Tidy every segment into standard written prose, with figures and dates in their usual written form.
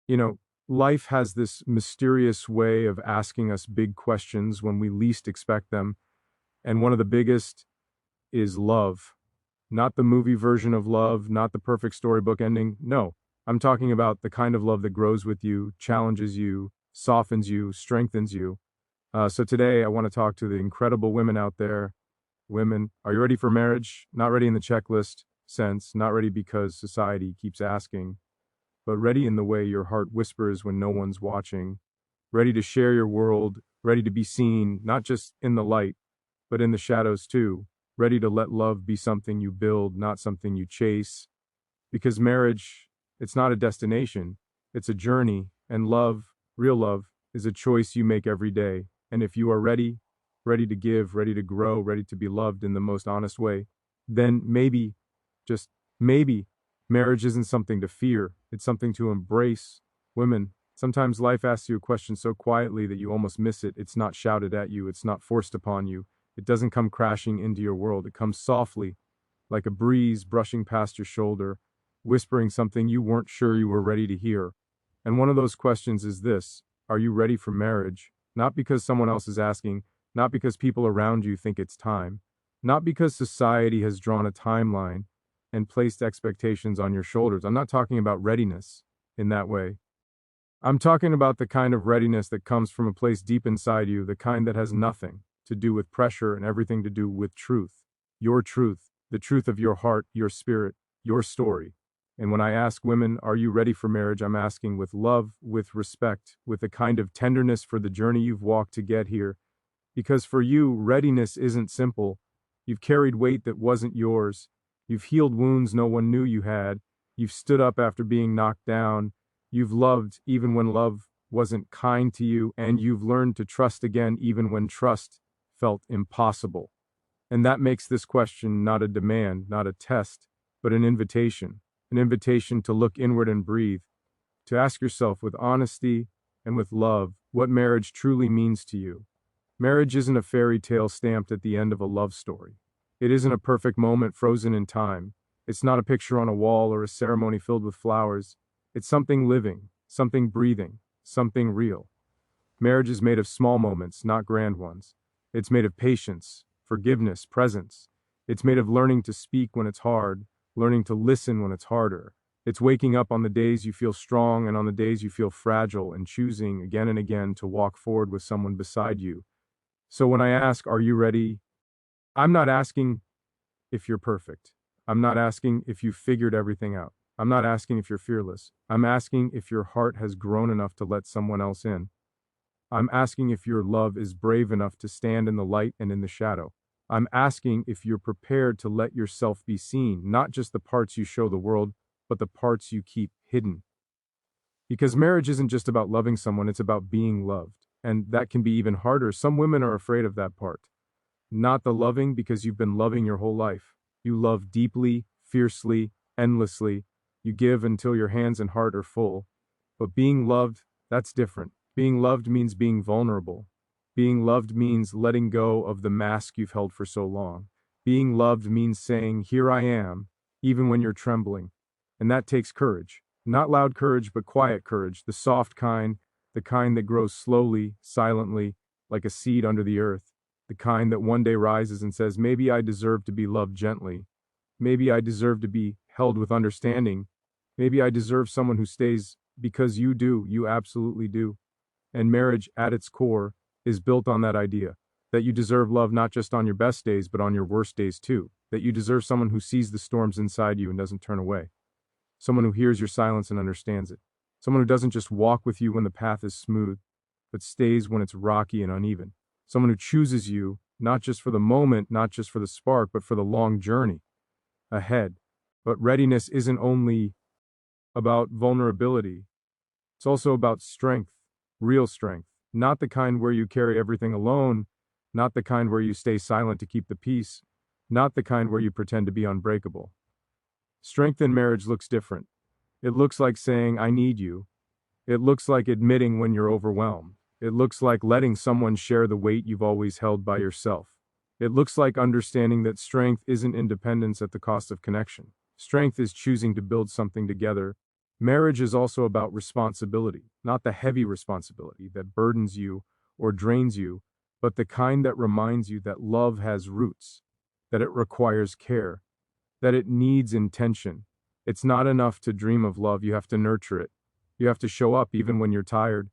You know, life has this mysterious way of asking us big questions when we least expect them. And one of the biggest is love. Not the movie version of love, not the perfect storybook ending. No, I'm talking about the kind of love that grows with you, challenges you, softens you, strengthens you. So today I want to talk to the incredible women out there. Women, are you ready for marriage? Not ready in the checklist sense, not ready because society keeps asking, but ready in the way your heart whispers when no one's watching. Ready to share your world, ready to be seen, not just in the light, but in the shadows too. Ready to let love be something you build, not something you chase. Because marriage, it's not a destination, it's a journey, and love, real love, is a choice you make every day. And if you are ready, ready to give, ready to grow, ready to be loved in the most honest way, then maybe, just maybe, marriage isn't something to fear, it's something to embrace. Women, sometimes life asks you a question so quietly that you almost miss it. It's not shouted at you, it's not forced upon you. It doesn't come crashing into your world, it comes softly, like a breeze brushing past your shoulder, whispering something you weren't sure you were ready to hear. And one of those questions is this: are you ready for marriage? Not because someone else is asking, not because people around you think it's time, not because society has drawn a timeline and placed expectations on your shoulders. I'm not talking about readiness in that way. I'm talking about the kind of readiness that comes from a place deep inside you, the kind that has nothing to do with pressure and everything to do with truth, the truth of your heart, your spirit, your story. And when I ask women, are you ready for marriage? I'm asking with love, with respect, with a kind of tenderness for the journey you've walked to get here. Because for you, readiness isn't simple. You've carried weight that wasn't yours. You've healed wounds no one knew you had. You've stood up after being knocked down. You've loved even when love wasn't kind to you. And you've learned to trust again even when trust felt impossible. And that makes this question not a demand, not a test, but an invitation to look inward and breathe, to ask yourself with honesty and with love what marriage truly means to you. Marriage isn't a fairy tale stamped at the end of a love story. It isn't a perfect moment frozen in time. It's not a picture on a wall or a ceremony filled with flowers. It's something living, something breathing, something real. Marriage is made of small moments, not grand ones. It's made of patience, forgiveness, presence. It's made of learning to speak when it's hard, learning to listen when it's harder. It's waking up on the days you feel strong and on the days you feel fragile and choosing again and again to walk forward with someone beside you. So when I ask, are you ready? I'm not asking if you're perfect. I'm not asking if you figured everything out. I'm not asking if you're fearless. I'm asking if your heart has grown enough to let someone else in. I'm asking if your love is brave enough to stand in the light and in the shadow. I'm asking if you're prepared to let yourself be seen, not just the parts you show the world, but the parts you keep hidden. Because marriage isn't just about loving someone, it's about being loved. And that can be even harder. Some women are afraid of that part. Not the loving because you've been loving your whole life. You love deeply, fiercely, endlessly. You give until your hands and heart are full. But being loved, that's different. Being loved means being vulnerable. Being loved means letting go of the mask you've held for so long. Being loved means saying, here I am, even when you're trembling. And that takes courage. Not loud courage, but quiet courage, the soft kind, the kind that grows slowly, silently, like a seed under the earth, the kind that one day rises and says, maybe I deserve to be loved gently. Maybe I deserve to be held with understanding. Maybe I deserve someone who stays because you do, you absolutely do. And marriage, at its core, is built on that idea that you deserve love not just on your best days, but on your worst days too. That you deserve someone who sees the storms inside you and doesn't turn away. Someone who hears your silence and understands it. Someone who doesn't just walk with you when the path is smooth, but stays when it's rocky and uneven. Someone who chooses you, not just for the moment, not just for the spark, but for the long journey ahead. But readiness isn't only about vulnerability. It's also about strength, real strength. Not the kind where you carry everything alone, not the kind where you stay silent to keep the peace, not the kind where you pretend to be unbreakable. Strength in marriage looks different. It looks like saying, I need you. It looks like admitting when you're overwhelmed. It looks like letting someone share the weight you've always held by yourself. It looks like understanding that strength isn't independence at the cost of connection. Strength is choosing to build something together, Marriage is also about responsibility, not the heavy responsibility that burdens you or drains you, but the kind that reminds you that love has roots, that it requires care, that it needs intention. It's not enough to dream of love, you have to nurture it. You have to show up even when you're tired.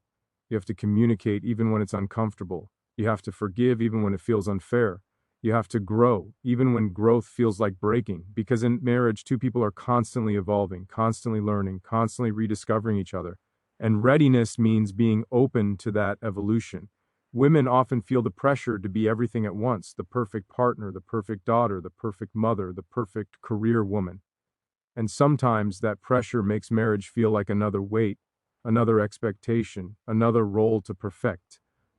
You have to communicate even when it's uncomfortable. You have to forgive even when it feels unfair. You have to grow even when growth feels like breaking. Because in marriage, two people are constantly evolving, constantly learning, constantly rediscovering each other. And readiness means being open to that evolution. Women often feel the pressure to be everything at once: the perfect partner, the perfect daughter, the perfect mother, the perfect career woman. And sometimes that pressure makes marriage feel like another weight, another expectation, another role to perfect.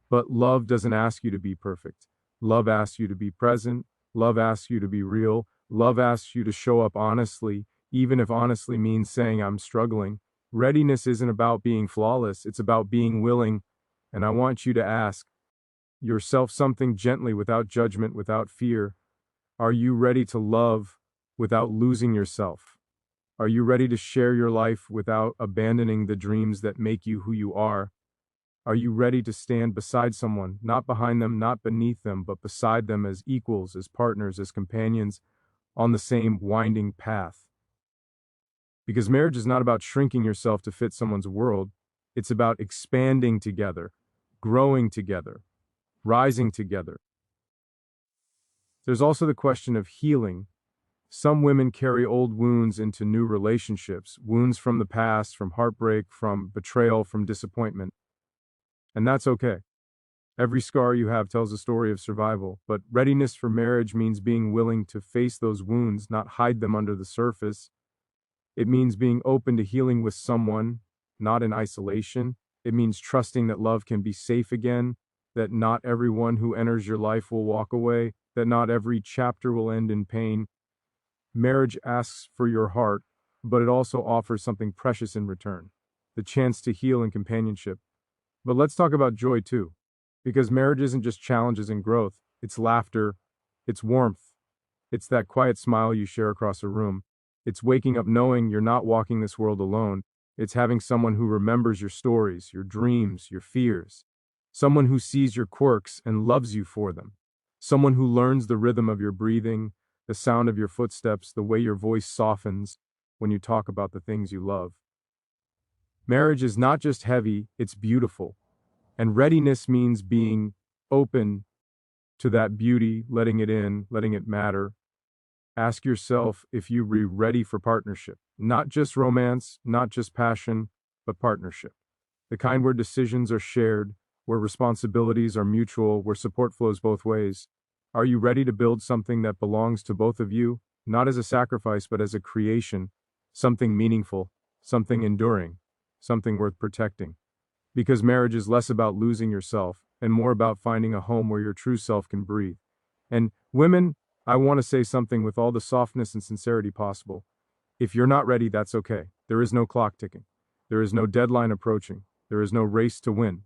But love doesn't ask you to be perfect. Love asks you to be present. Love asks you to be real. Love asks you to show up honestly, even if honestly means saying, "I'm struggling." Readiness isn't about being flawless, it's about being willing. And I want you to ask yourself something gently, without judgment, without fear. Are you ready to love without losing yourself? Are you ready to share your life without abandoning the dreams that make you who you are? Are you ready to stand beside someone, not behind them, not beneath them, but beside them, as equals, as partners, as companions on the same winding path? Because marriage is not about shrinking yourself to fit someone's world. It's about expanding together, growing together, rising together. There's also the question of healing. Some women carry old wounds into new relationships, wounds from the past, from heartbreak, from betrayal, from disappointment. And that's okay. Every scar you have tells a story of survival, but readiness for marriage means being willing to face those wounds, not hide them under the surface. It means being open to healing with someone, not in isolation. It means trusting that love can be safe again, that not everyone who enters your life will walk away, that not every chapter will end in pain. Marriage asks for your heart, but it also offers something precious in return: the chance to heal in companionship. But let's talk about joy too, because marriage isn't just challenges and growth, it's laughter, it's warmth, it's that quiet smile you share across a room. It's waking up knowing you're not walking this world alone. It's having someone who remembers your stories, your dreams, your fears. Someone who sees your quirks and loves you for them. Someone who learns the rhythm of your breathing, the sound of your footsteps, the way your voice softens when you talk about the things you love. Marriage is not just heavy, it's beautiful. And readiness means being open to that beauty, letting it in, letting it matter. Ask yourself if you're ready for partnership. Not just romance, not just passion, but partnership. The kind where decisions are shared, where responsibilities are mutual, where support flows both ways. Are you ready to build something that belongs to both of you, not as a sacrifice, but as a creation, something meaningful, something enduring, something worth protecting? Because marriage is less about losing yourself and more about finding a home where your true self can breathe. And women, I want to say something with all the softness and sincerity possible. If you're not ready, that's okay. There is no clock ticking. There is no deadline approaching. There is no race to win.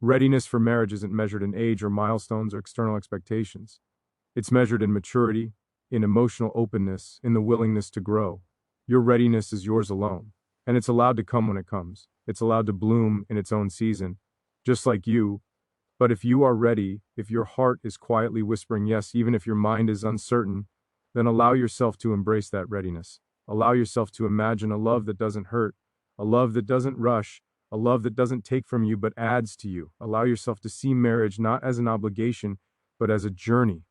Readiness for marriage isn't measured in age or milestones or external expectations. It's measured in maturity, in emotional openness, in the willingness to grow. Your readiness is yours alone, and it's allowed to come when it comes. It's allowed to bloom in its own season, just like you. But if you are ready, if your heart is quietly whispering yes, even if your mind is uncertain, then allow yourself to embrace that readiness. Allow yourself to imagine a love that doesn't hurt, a love that doesn't rush, a love that doesn't take from you but adds to you. Allow yourself to see marriage not as an obligation, but as a journey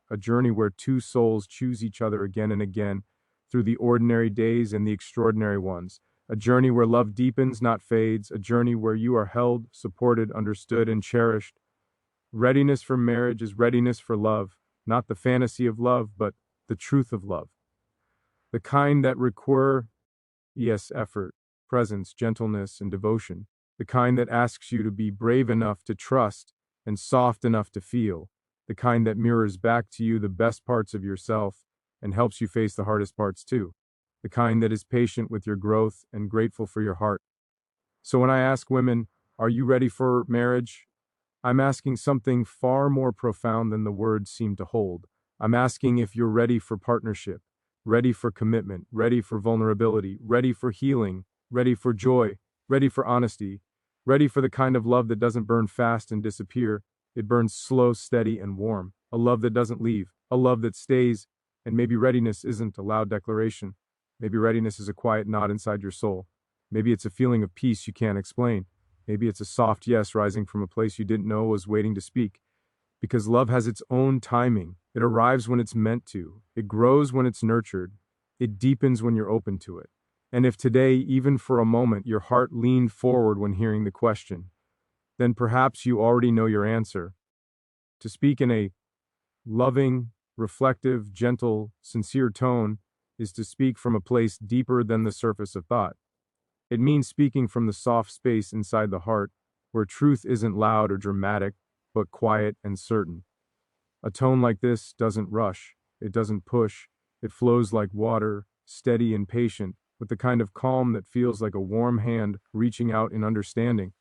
where two souls choose each other again and again through the ordinary days and the extraordinary ones. A journey where love deepens, not fades, a journey where you are held, supported, understood, and cherished. Readiness for marriage is readiness for love, not the fantasy of love, but the truth of love. The kind that require, yes, effort, presence, gentleness, and devotion. The kind that asks you to be brave enough to trust and soft enough to feel. The kind that mirrors back to you the best parts of yourself and helps you face the hardest parts too. The kind that is patient with your growth and grateful for your heart. So when I ask women, are you ready for marriage? I'm asking something far more profound than the words seem to hold. I'm asking if you're ready for partnership, ready for commitment, ready for vulnerability, ready for healing, ready for joy, ready for honesty, ready for the kind of love that doesn't burn fast and disappear. It burns slow, steady, and warm. A love that doesn't leave, a love that stays. And maybe readiness isn't a loud declaration. Maybe readiness is a quiet nod inside your soul. Maybe it's a feeling of peace you can't explain. Maybe it's a soft yes rising from a place you didn't know was waiting to speak. Because love has its own timing. It arrives when it's meant to. It grows when it's nurtured. It deepens when you're open to it. And if today, even for a moment, your heart leaned forward when hearing the question, then perhaps you already know your answer. To speak in a loving, reflective, gentle, sincere tone is to speak from a place deeper than the surface of thought. It means speaking from the soft space inside the heart, where truth isn't loud or dramatic, but quiet and certain. A tone like this doesn't rush, it doesn't push, it flows like water, steady and patient, with the kind of calm that feels like a warm hand reaching out in understanding.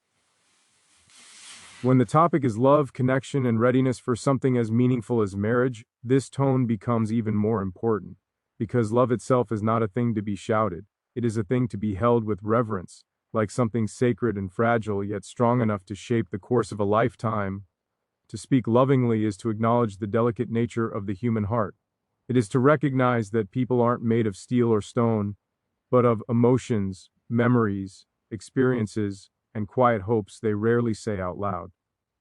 When the topic is love, connection, and readiness for something as meaningful as marriage, this tone becomes even more important. Because love itself is not a thing to be shouted, it is a thing to be held with reverence, like something sacred and fragile yet strong enough to shape the course of a lifetime. To speak lovingly is to acknowledge the delicate nature of the human heart. It is to recognize that people aren't made of steel or stone, but of emotions, memories, experiences, and quiet hopes they rarely say out loud.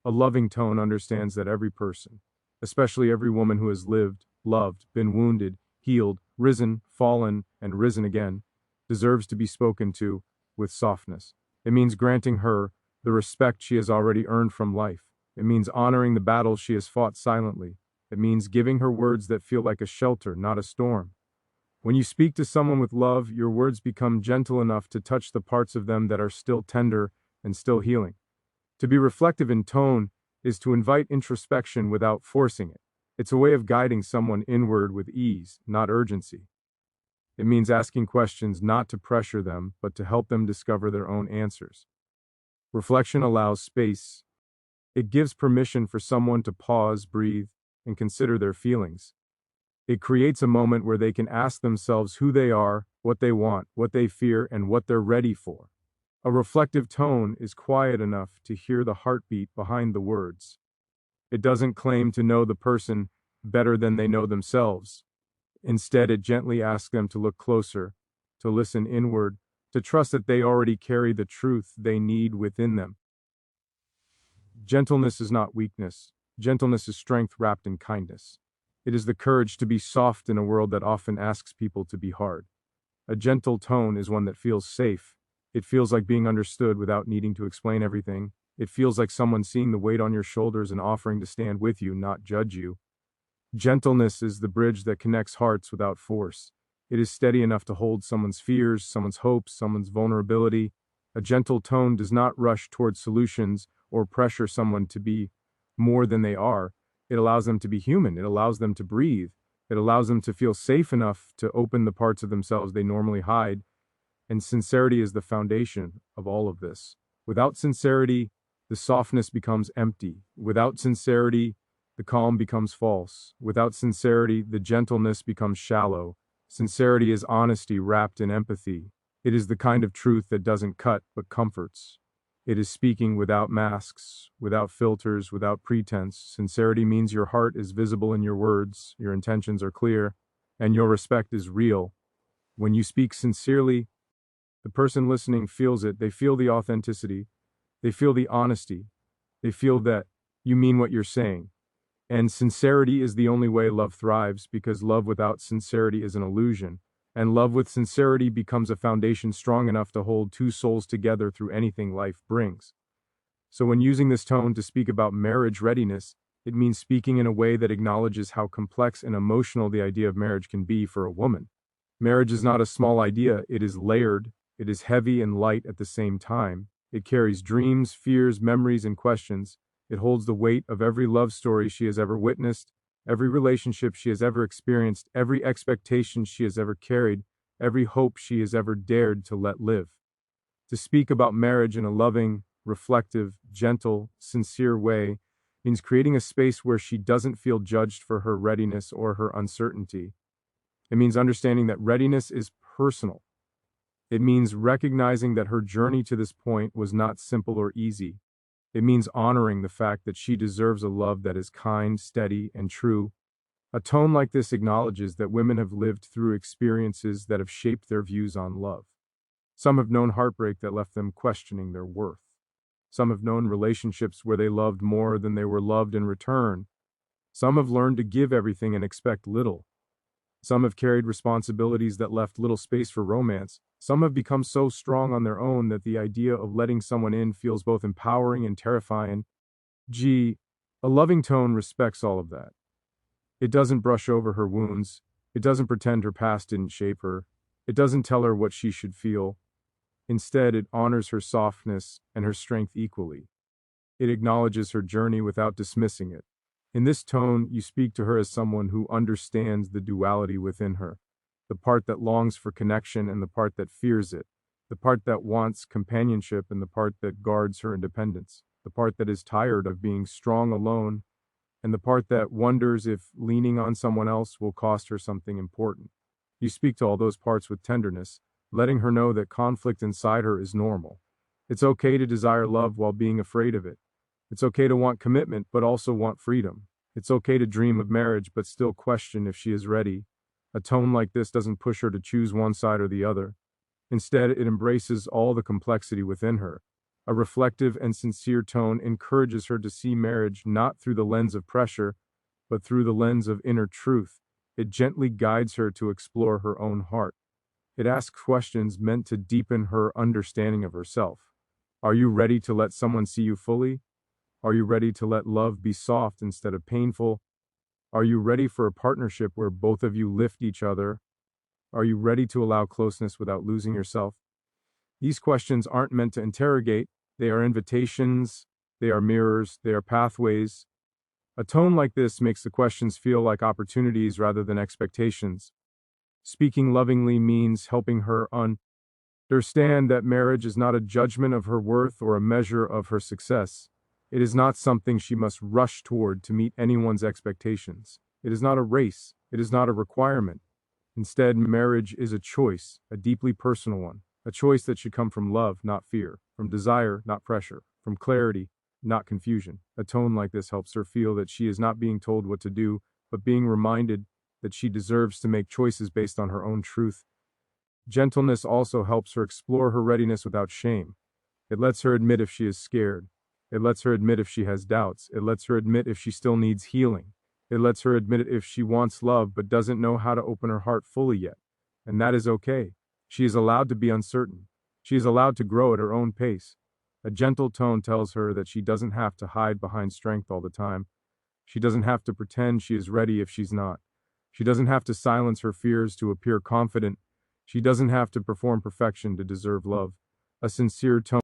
A loving tone understands that every person, especially every woman who has lived, loved, been wounded, healed, risen, fallen, and risen again, deserves to be spoken to with softness. It means granting her the respect she has already earned from life. It means honoring the battles she has fought silently. It means giving her words that feel like a shelter, not a storm. When you speak to someone with love, your words become gentle enough to touch the parts of them that are still tender and still healing. To be reflective in tone is to invite introspection without forcing it. It's a way of guiding someone inward with ease, not urgency. It means asking questions not to pressure them, but to help them discover their own answers. Reflection allows space. It gives permission for someone to pause, breathe, and consider their feelings. It creates a moment where they can ask themselves who they are, what they want, what they fear, and what they're ready for. A reflective tone is quiet enough to hear the heartbeat behind the words. It doesn't claim to know the person better than they know themselves. Instead, it gently asks them to look closer, to listen inward, to trust that they already carry the truth they need within them. Gentleness is not weakness. Gentleness is strength wrapped in kindness. It is the courage to be soft in a world that often asks people to be hard. A gentle tone is one that feels safe. It feels like being understood without needing to explain everything. It feels like someone seeing the weight on your shoulders and offering to stand with you, not judge you. Gentleness is the bridge that connects hearts without force. It is steady enough to hold someone's fears, someone's hopes, someone's vulnerability. A gentle tone does not rush towards solutions or pressure someone to be more than they are. It allows them to be human. It allows them to breathe. It allows them to feel safe enough to open the parts of themselves they normally hide. And sincerity is the foundation of all of this. Without sincerity, the softness becomes empty. Without sincerity, the calm becomes false. Without sincerity, the gentleness becomes shallow. Sincerity is honesty wrapped in empathy. It is the kind of truth that doesn't cut but comforts. It is speaking without masks, without filters, without pretense. Sincerity means your heart is visible in your words, your intentions are clear, and your respect is real. When you speak sincerely, the person listening feels it. They feel the authenticity. They feel the honesty. They feel that you mean what you're saying. And sincerity is the only way love thrives, because love without sincerity is an illusion. And love with sincerity becomes a foundation strong enough to hold two souls together through anything life brings. So when using this tone to speak about marriage readiness, it means speaking in a way that acknowledges how complex and emotional the idea of marriage can be for a woman. Marriage is not a small idea, it is layered, it is heavy and light at the same time. It carries dreams, fears, memories, and questions. It holds the weight of every love story she has ever witnessed, every relationship she has ever experienced, every expectation she has ever carried, every hope she has ever dared to let live. To speak about marriage in a loving, reflective, gentle, sincere way means creating a space where she doesn't feel judged for her readiness or her uncertainty. It means understanding that readiness is personal. It means recognizing that her journey to this point was not simple or easy. It means honoring the fact that she deserves a love that is kind, steady, and true. A tone like this acknowledges that women have lived through experiences that have shaped their views on love. Some have known heartbreak that left them questioning their worth. Some have known relationships where they loved more than they were loved in return. Some have learned to give everything and expect little. Some have carried responsibilities that left little space for romance. Some have become so strong on their own that the idea of letting someone in feels both empowering and terrifying. A loving tone respects all of that. It doesn't brush over her wounds. It doesn't pretend her past didn't shape her. It doesn't tell her what she should feel. Instead, it honors her softness and her strength equally. It acknowledges her journey without dismissing it. In this tone, you speak to her as someone who understands the duality within her, the part that longs for connection and the part that fears it, the part that wants companionship and the part that guards her independence, the part that is tired of being strong alone, and the part that wonders if leaning on someone else will cost her something important. You speak to all those parts with tenderness, letting her know that conflict inside her is normal. It's okay to desire love while being afraid of it. It's okay to want commitment but also want freedom. It's okay to dream of marriage but still question if she is ready. A tone like this doesn't push her to choose one side or the other. Instead, it embraces all the complexity within her. A reflective and sincere tone encourages her to see marriage not through the lens of pressure, but through the lens of inner truth. It gently guides her to explore her own heart. It asks questions meant to deepen her understanding of herself. Are you ready to let someone see you fully? Are you ready to let love be soft instead of painful? Are you ready for a partnership where both of you lift each other? Are you ready to allow closeness without losing yourself? These questions aren't meant to interrogate. They are invitations, they are mirrors, they are pathways. A tone like this makes the questions feel like opportunities rather than expectations. Speaking lovingly means helping her understand that marriage is not a judgment of her worth or a measure of her success. It is not something she must rush toward to meet anyone's expectations. It is not a race. It is not a requirement. Instead, marriage is a choice, a deeply personal one, a choice that should come from love, not fear, from desire, not pressure, from clarity, not confusion. A tone like this helps her feel that she is not being told what to do, but being reminded that she deserves to make choices based on her own truth. Gentleness also helps her explore her readiness without shame. It lets her admit if she is scared. It lets her admit if she has doubts. It lets her admit if she still needs healing. It lets her admit if she wants love but doesn't know how to open her heart fully yet. And that is okay. She is allowed to be uncertain. She is allowed to grow at her own pace. A gentle tone tells her that she doesn't have to hide behind strength all the time. She doesn't have to pretend she is ready if she's not. She doesn't have to silence her fears to appear confident. She doesn't have to perform perfection to deserve love. A sincere tone